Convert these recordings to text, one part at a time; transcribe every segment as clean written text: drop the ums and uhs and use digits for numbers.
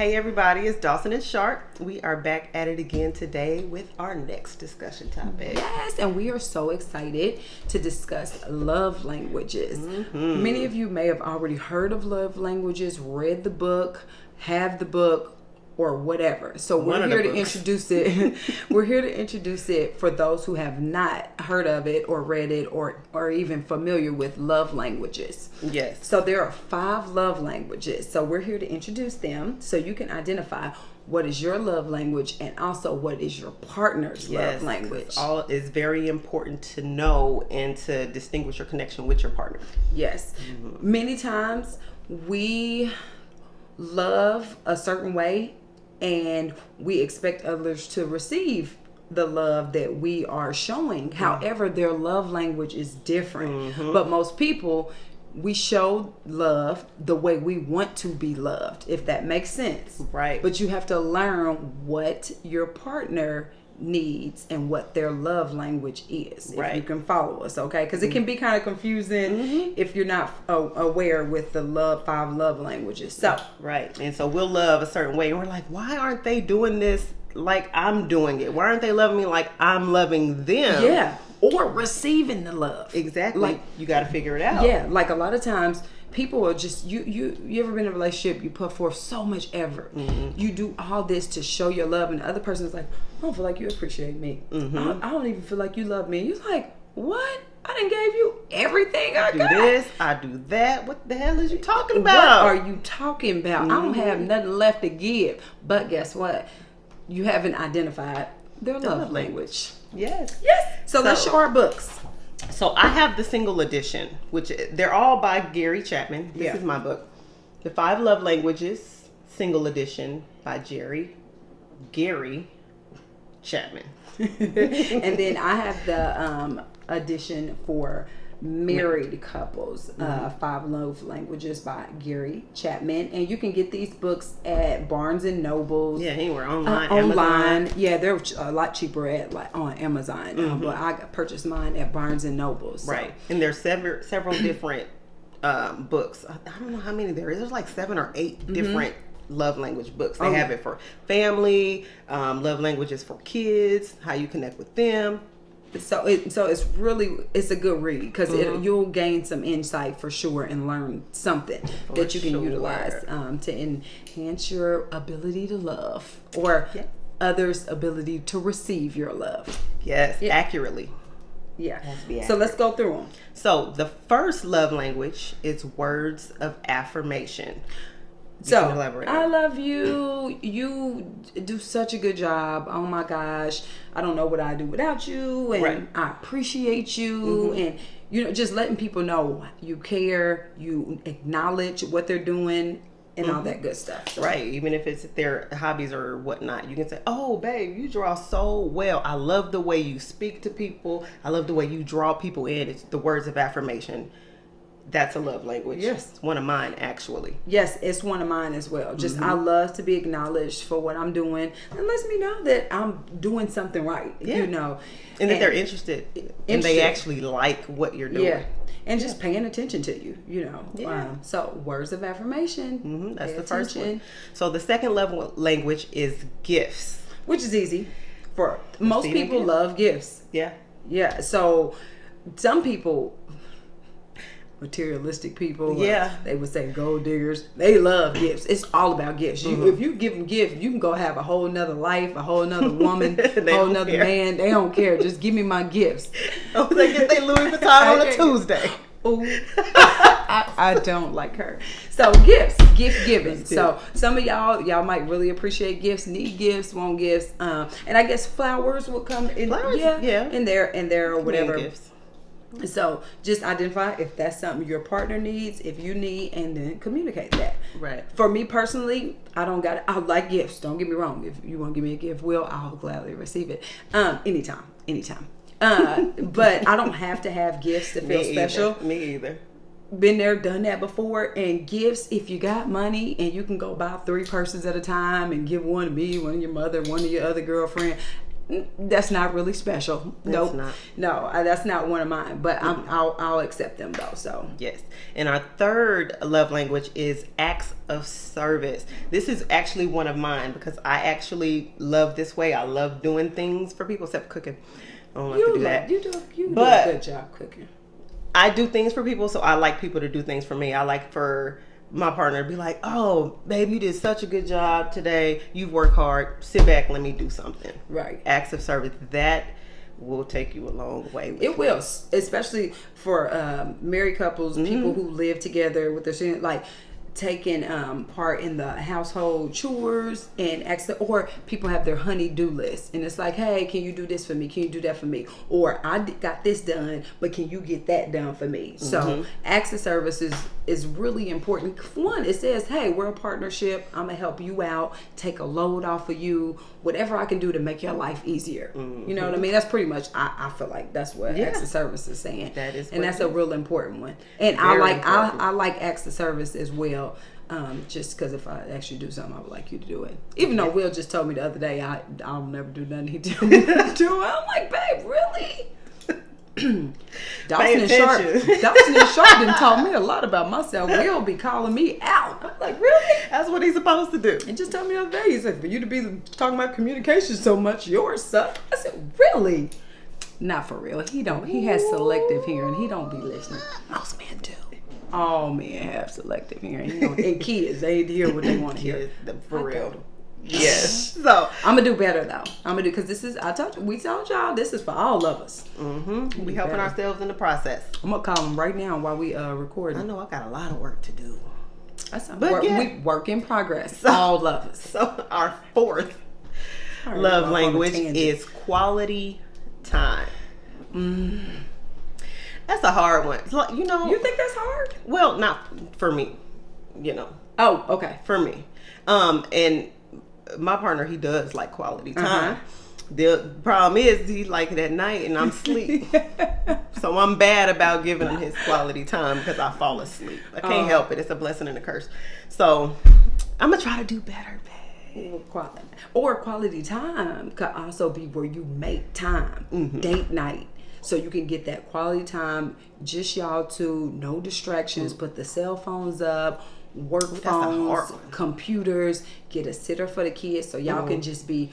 Hey everybody, it's Dawson and Shark. We are back at it again today with our next discussion topic. Yes, and we are so excited to discuss love languages. Many of you may have already heard of love languages, read the book, have the book, or whatever. So we're here to introduce it. We're here to introduce it for those who have not heard of it or read it or even familiar with love languages. Yes. So there are 5 love languages. So we're here to introduce them so you can identify what is your love language and also what is your partner's love language. All is very important to know and to distinguish your connection with your partner. Yes. Many times we love a certain way and we expect others to receive the love that we are showing. However, their love language is different. But most people, we show love the way we want to be loved, if that makes sense. Right. But you have to learn what your partner needs and what their love language is, if you can follow us, okay? Because it can be kind of confusing if you're not aware with the 5 love languages. So and so we'll love a certain way and we're like, why aren't they doing this like I'm doing it? Why aren't they loving me like I'm loving them? Yeah, or receiving the love. Exactly. Like, you got to figure it out. Yeah, like a lot of times people are just you ever been in a relationship, you put forth so much effort, you do all this to show your love, and the other person's like, I don't feel like you appreciate me. I don't even feel like you love me. You're like, what? I done gave you everything I got. Do this, I do that. What the hell is you talking about? What are you talking about? I don't have nothing left to give. But guess what? You haven't identified their love language. Yes. So let's show our books. So I have the single edition, which they're all by Gary Chapman. This is my book. The 5 Love Languages, single edition by Gary Chapman. And then I have the edition for married couples, 5 Love Languages by Gary Chapman. And you can get these books at Barnes and Nobles. Yeah, anywhere online. Amazon. Yeah, they're a lot cheaper on Amazon. But I purchased mine at Barnes and Nobles. So. Right. And there's several different books. I don't know how many there is. There's like 7 or 8 different love language books. They have it for family, love languages for kids, how you connect with them. So it's a good read because you'll gain some insight for sure and learn something that you can utilize to enhance your ability to love or others' ability to receive your love. Yes, accurately. Yeah. So let's go through them. So the first love language is words of affirmation. So, I love you. You do such a good job. Oh my gosh. I don't know what I'd do without you. And I appreciate you. And, just letting people know you care, you acknowledge what they're doing and all that good stuff. So. Right. Even if it's their hobbies or whatnot, you can say, oh, babe, you draw so well. I love the way you speak to people. I love the way you draw people in. It's the words of affirmation. That's a love language. Yes. It's one of mine, actually. Yes, it's one of mine as well. Just I love to be acknowledged for what I'm doing. And lets me know that I'm doing something right, And that they're interested. And they actually like what you're doing. Yeah. And just paying attention to you, so words of affirmation. That's the first one. So the second level language is gifts. Which is easy. For most people love gifts. Yeah. Yeah. So some people... materialistic people, they would say gold diggers. They love gifts. It's all about gifts. If you give them gifts, you can go have a whole nother life, a whole nother woman, a whole nother man. They don't care. Just give me my gifts. Oh, they get their Louis Vuitton on a Tuesday. Oh, I don't like her. So gift giving. So some of y'all might really appreciate gifts, need gifts, want gifts, and I guess flowers will come in. In there or whatever. Gifts. So just identify if that's something your partner needs, if you need, and then communicate that. Right. For me personally, I like gifts. Don't get me wrong. If you want to give me a gift, I'll gladly receive it. Anytime. But I don't have to have gifts to feel special. Me either. Been there, done that before. And gifts, if you got money and you can go buy 3 persons at a time and give one to me, one to your mother, one to your other girlfriend, That's not really special. Nope. not. No, that's not one of mine. But I'll accept them though. So Yes. And our third love language is acts of service. This is actually one of mine because I actually love this way. I love doing things for people, except cooking. I don't like to do that. You do But a good job cooking. I do things for people, so I like people to do things for me. I like for my partner to be like, "Oh, babe, you did such a good job today. You've worked hard. Sit back, let me do something." Right. Acts of service, that will take you a long way. It will, especially for married couples, people who live together with their children, like taking part in the household chores and or people have their honey-do list, and it's like, hey, can you do this for me? Can you do that for me? Or I got this done, but can you get that done for me? So acts of service is really important. One, it says, hey, we're a partnership. I'm gonna help you out, take a load off of you, whatever I can do to make your life easier. You know what I mean? That's pretty much, I feel like that's what acts of service is saying. That is, and that's a real important one. And I like acts of service as well. Just because if I actually do something, I would like you to do it. Even though Will just told me the other day, I'll never do nothing he do. I'm like, babe, really? Dawson and Sharp done taught me a lot about myself. Will be calling me out. I'm like, really? That's what he's supposed to do. And just told me the other day, he said, for you to be talking about communication so much, yours suck. I said, really? Not for real. He has selective hearing. He don't be listening. Most men do. All men have selective hearing. You know, and kids, they hear what they want to hear. For real. Yes. So I'm gonna do better though. I'm gonna do, because this is, we told y'all this is for all of us. We helping ourselves in the process. I'm gonna call them right now while we recording. I know I got a lot of work to do. That's we work in progress. All of us. So our fourth love language is quality time. That's a hard one. It's like, You think that's hard? Well, not for me. Oh, okay. For me. And my partner, he does like quality time. The problem is he like it at night and I'm asleep. So I'm bad about giving him his quality time because I fall asleep. I can't help it. It's a blessing and a curse. So I'm gonna try to do better, babe. Or quality time could also be where you make time, date night. So you can get that quality time, just y'all two, no distractions, put the cell phones up, work phones, computers, get a sitter for the kids so y'all can just be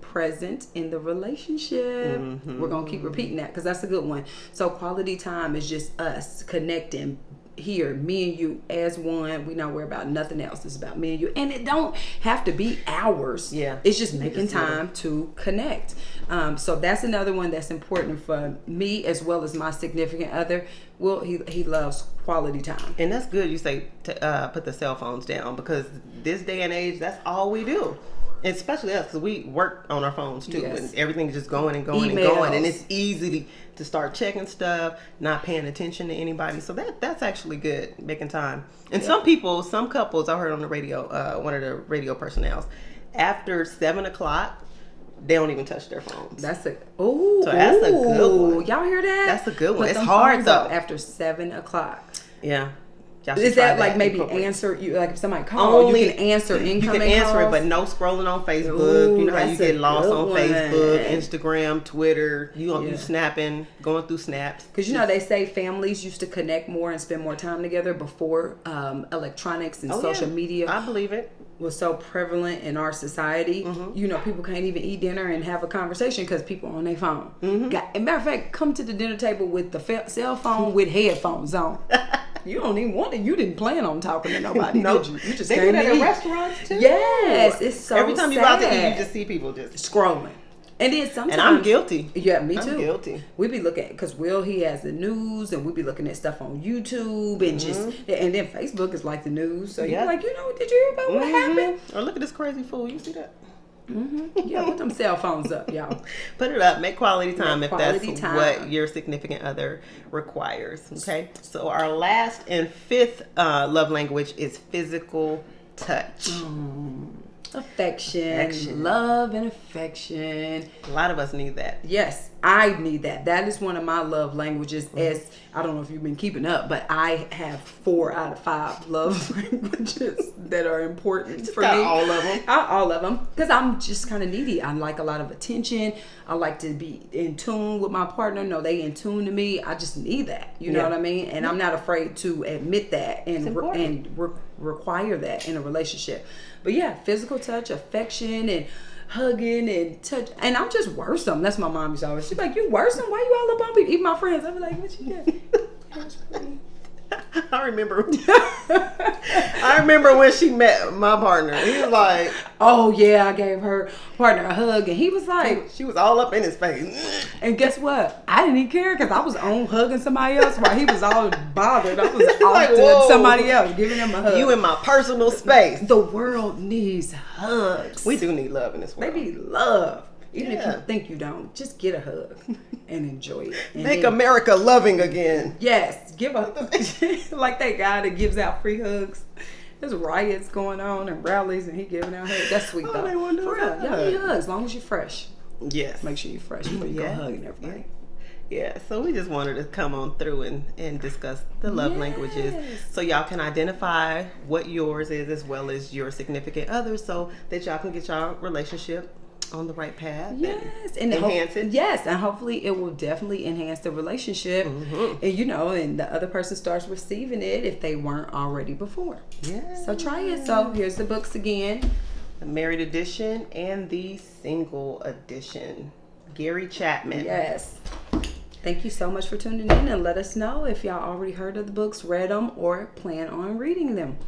present in the relationship. We're going to keep repeating that because that's a good one. So quality time is just us connecting here, me and you as one. We not worry about nothing else. It's about me and you, and it don't have to be hours. It's just making time to connect. So that's another one that's important for me as well as my significant other. Well, he loves quality time, and that's good. You say to put the cell phones down because this day and age, that's all we do. And especially us, because we work on our phones too, and everything's just going and going and going, and it's easy to start checking stuff, not paying attention to anybody. So that's actually good, making time. And some couples, I heard on the radio, one of the radio personnel, after 7 o'clock, they don't even touch their phones. That's a good one. Y'all hear that? That's a good one. It's hard though. After 7 o'clock. Yeah. Is that like maybe answer you, like if somebody calls, you can answer incoming calls? You can answer it, but no scrolling on Facebook. You know how you get lost on Facebook, Instagram, Twitter. You snapping, going through snaps. Because they say families used to connect more and spend more time together before electronics and social media. I believe it. Was so prevalent in our society. People can't even eat dinner and have a conversation because people are on their phone. As a matter of fact, come to the dinner table with the cell phone with headphones on. You don't even want it. You didn't plan on talking to nobody, did you? You just came to eat. At restaurants too. Yes, it's so every time you go out to eat, you just see people just scrolling. And then sometimes, and I'm guilty. Yeah, me too. I'm guilty. We be looking because he has the news, and we be looking at stuff on YouTube and and then Facebook is like the news. So you're like, did you hear about what happened? Or look at this crazy fool. You see that? Yeah, put them cell phones up, y'all. Put it up. Make quality time if that's what your significant other requires. Okay. So our last and fifth love language is physical touch. Affection, love and affection. A lot of us need that. Yes, I need that. That is one of my love languages. As I don't know if you've been keeping up, but I have 4 out of 5 love languages that are important for me. All of them. All of them, because I'm just kind of needy. I like a lot of attention. I like to be in tune with my partner. No, they in tune to me. I just need that. You know what I mean? And I'm not afraid to admit that and require that in a relationship. But yeah, physical touch, affection, and hugging and touch. And I'm just worrisome. That's my mom is always. She's like, "You worrisome? Why you all up on people?" Even my friends, I be like, "What you get?" That's pretty. I remember. I remember when she met my partner. He was like, "Oh yeah," I gave her partner a hug, and he was like, she was all up in his face. and guess what? I didn't even care because I was on hugging somebody else while he was all bothered. I was off Like, to whoa. somebody else, giving him a hug. You in my personal space. The world needs hugs. We do need love in this world. They need love. Even if Yeah. you think you don't, just get a hug and enjoy it. And Make then- America loving again. Yes, give a like that guy that gives out free hugs. There's riots going on and rallies, and he giving out hugs. That's sweet though. they wanna do For real, that. y'all need hugs as long as you're fresh. Yes. Make sure you're fresh before you Yeah. go hugging everybody. Yeah, so we just wanted to come on through and discuss the love languages so y'all can identify what yours is as well as your significant other so that y'all can get y'all relationship on the right path. Yes, and enhance it. Yes, and hopefully it will definitely enhance the relationship, Mm-hmm. and and the other person starts receiving it if they weren't already before. Yeah. So try it. So here's the books again. The married edition and the single edition. Gary Chapman. Yes. Thank you so much for tuning in, and let us know if y'all already heard of the books, read them, or plan on reading them.